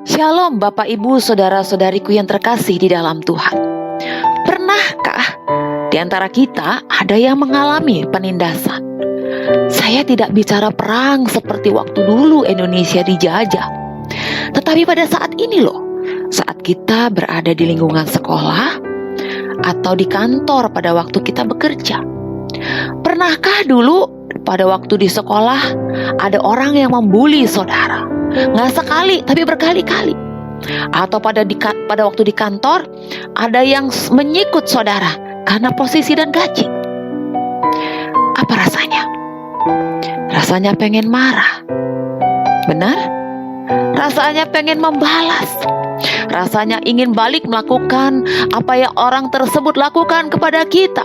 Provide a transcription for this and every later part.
Shalom Bapak Ibu Saudara-saudariku yang terkasih di dalam Tuhan. Pernahkah di antara kita ada yang mengalami penindasan? Saya tidak bicara perang seperti waktu dulu Indonesia dijajah. Tetapi pada saat ini loh, saat kita berada di lingkungan sekolah atau di kantor pada waktu kita bekerja. Pernahkah dulu pada waktu di sekolah ada orang yang membuli saudara? Nggak sekali, tapi berkali-kali. Atau pada waktu di kantor ada yang menyikut saudara karena posisi dan gaji. Apa rasanya? Rasanya pengen marah. Benar? Rasanya pengen membalas. Rasanya ingin balik melakukan apa yang orang tersebut lakukan kepada kita.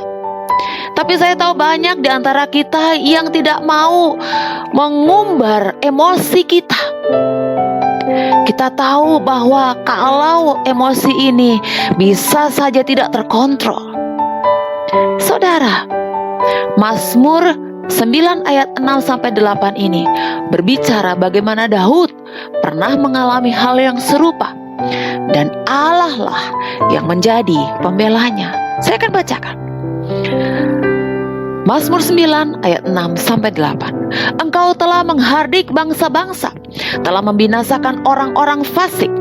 Tapi saya tahu banyak di antara kita yang tidak mau mengumbar emosi kita. Kita tahu bahwa kalau emosi ini bisa saja tidak terkontrol. Saudara, Mazmur 9 ayat 6-8 ini berbicara bagaimana Daud pernah mengalami hal yang serupa. Dan Allah lah yang menjadi pembelanya. Saya akan bacakan. Mazmur 9 ayat 6-8. Engkau telah menghardik bangsa-bangsa, telah membinasakan orang-orang fasik.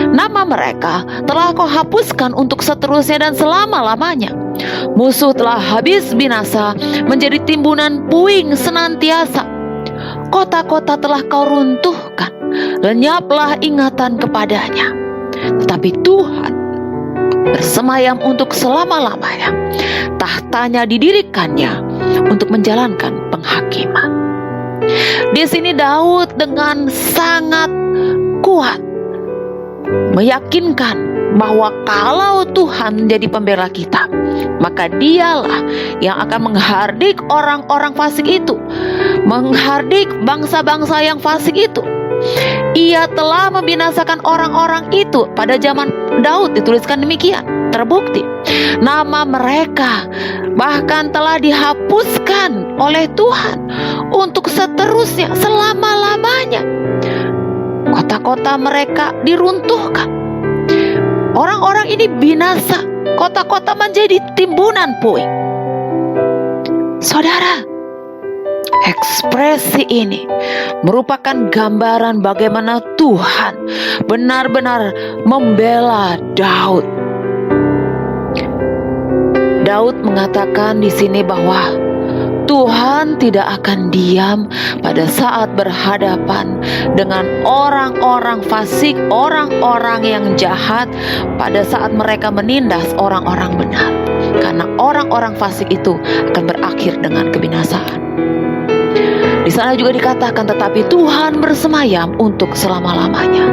Nama mereka telah kau hapuskan untuk seterusnya dan selama-lamanya. Musuh telah habis binasa, menjadi timbunan puing senantiasa. Kota-kota telah kau runtuhkan, lenyaplah ingatan kepadanya. Tetapi Tuhan bersemayam untuk selama-lamanya. Tahtanya didirikannya untuk menjalankan penghakiman. Di sini Daud dengan sangat kuat meyakinkan bahwa kalau Tuhan menjadi pembela kita, maka dialah yang akan menghardik orang-orang fasik itu, menghardik bangsa-bangsa yang fasik itu. Ia telah membinasakan orang-orang itu. Pada zaman Daud dituliskan demikian. Terbukti nama mereka bahkan telah dihapuskan oleh Tuhan untuk seterusnya, selama-lamanya. Kota-kota mereka diruntuhkan. Orang-orang ini binasa. Kota-kota menjadi timbunan puing. Saudara, ekspresi ini merupakan gambaran bagaimana Tuhan benar-benar membela Daud. Daud mengatakan di sini bahwa Tuhan tidak akan diam pada saat berhadapan dengan orang-orang fasik, orang-orang yang jahat, pada saat mereka menindas orang-orang benar. Karena orang-orang fasik itu akan berakhir dengan kebinasaan. Di sana juga dikatakan, tetapi Tuhan bersemayam untuk selama-lamanya.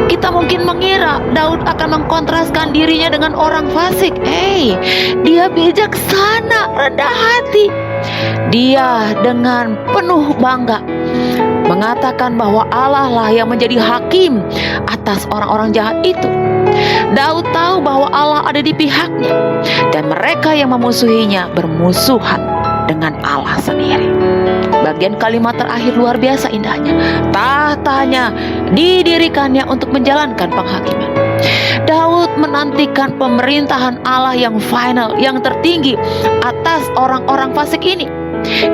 Kita mungkin mengira Daud akan mengkontraskan dirinya dengan orang fasik. Dia bijaksana, rendah hati. Dia dengan penuh bangga mengatakan bahwa Allah lah yang menjadi hakim atas orang-orang jahat itu. Daud tahu bahwa Allah ada di pihaknya, dan mereka yang memusuhinya bermusuhan dengan Allah sendiri. Bagian kalimat terakhir luar biasa indahnya. Tahtanya didirikannya untuk menjalankan penghakiman. Daud menantikan pemerintahan Allah yang final, yang tertinggi atas orang-orang fasik ini.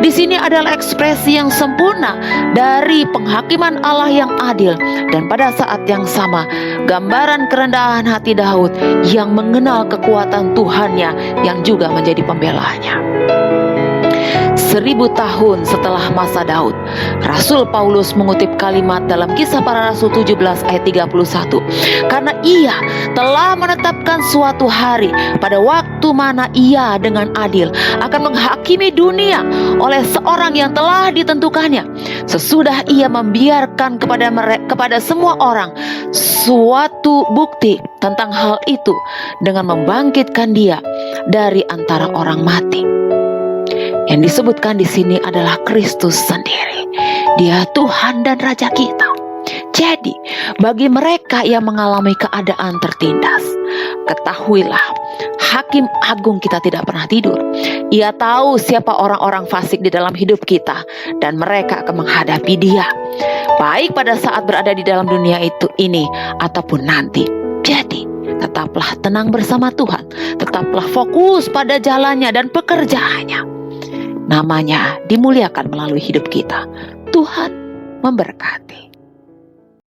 Di sini adalah ekspresi yang sempurna dari penghakiman Allah yang adil, dan pada saat yang sama gambaran kerendahan hati Daud yang mengenal kekuatan Tuhannya yang juga menjadi pembelanya. 1000 tahun setelah masa Daud, Rasul Paulus mengutip kalimat dalam Kisah Para Rasul 17 ayat 31. Karena ia telah menetapkan suatu hari pada waktu mana ia dengan adil akan menghakimi dunia oleh seorang yang telah ditentukannya. Sesudah ia membiarkan kepada semua orang suatu bukti tentang hal itu dengan membangkitkan dia dari antara orang mati. Yang disebutkan di sini adalah Kristus sendiri. Dia Tuhan dan Raja kita. Jadi, bagi mereka yang mengalami keadaan tertindas, ketahuilah Hakim agung kita tidak pernah tidur. Ia tahu siapa orang-orang fasik di dalam hidup kita, dan mereka akan menghadapi Dia, baik pada saat berada di dalam dunia ini ataupun nanti. Jadi tetaplah tenang bersama Tuhan, tetaplah fokus pada jalannya dan pekerjaannya. Namanya dimuliakan melalui hidup kita. Tuhan memberkati.